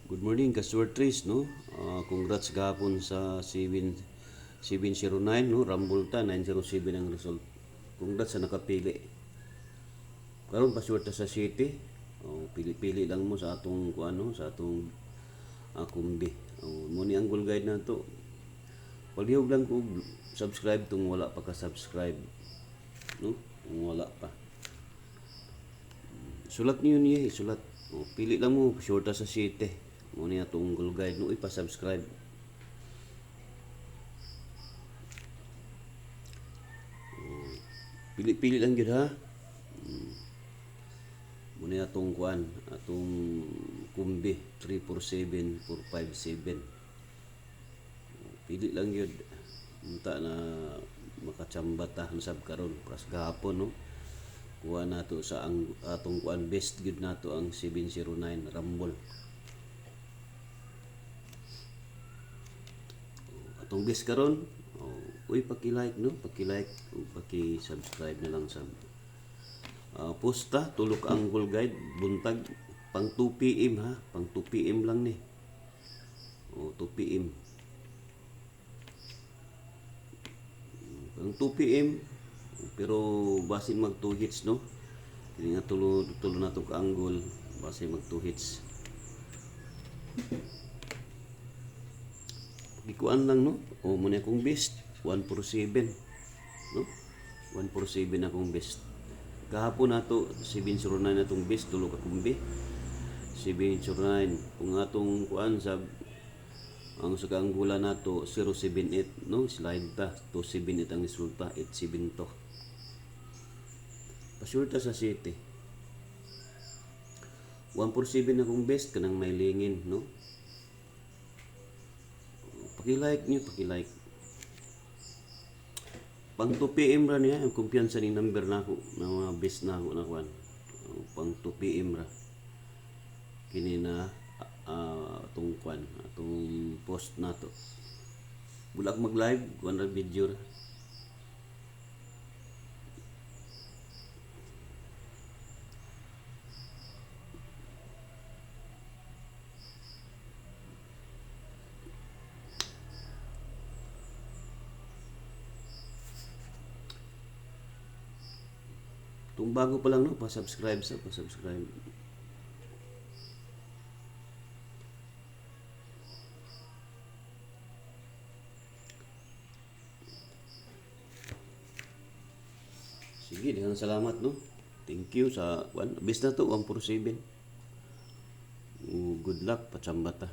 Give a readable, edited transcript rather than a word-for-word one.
Good morning, Kaswertres, no? Congrats gahapon sa 709, no? Rambulta, 907 ang result. Congrats sa nakapili. Karon paswerte sa city. Pili-pili lang mo sa atong kuano, sa atong kumbi. Mo ni ang goal guide nato. Paglihog lang ko subscribe tung wala pa ka subscribe. No? Kung wala pa. Sulat niyo niya, sulat. Pili lang mo shorta sa city. Mo ni atong goal guide no ipa-subscribe. Pili-pili lang gyud ha. Mo ni atong kuan, atong kumbi 347 457. Pili lang gyud. Unta na makachamba ta sab karon pras gahapon no. Kuha nato sa ang atong kuan best gyud nato ang 709 Rumble. Atong best karon, uy paki-like no, paki-like o paki-subscribe na lang sa posta tulok ang goal guide buntag pang 2 PM ha, pang 2 PM lang ni. 2 PM. Pang 2 PM pero basin mag 2 hits no. Kini nga tulo nato ka angle basin mag 2 hits. Ikuan lang no. Mo ni akong best 147 no. 147 akong best. Kahapon nato 709 atong best tulo ka kumbi. 709 kung atong kuan sa ang sa kaanggulan nato 078 no, slide ta 278 ang resulta 87 to. Pasulta sa city. 147 akong best kanang may lingin no. Paki-like niyo, paki-like. Pang 2 PM ra niya, ang kumpiyansa ni number nako na mga best na ako na kuan. Pang 2 PM ra. Kini na atong kuan, atong post nato. Bulak mag-live, kuan ra video ra. Kung bago pa lang no, pa-subscribe sa pa-subscribe. Sige, dengan salamat no. Thank you sa best na to 147. Good luck, patsamba ta.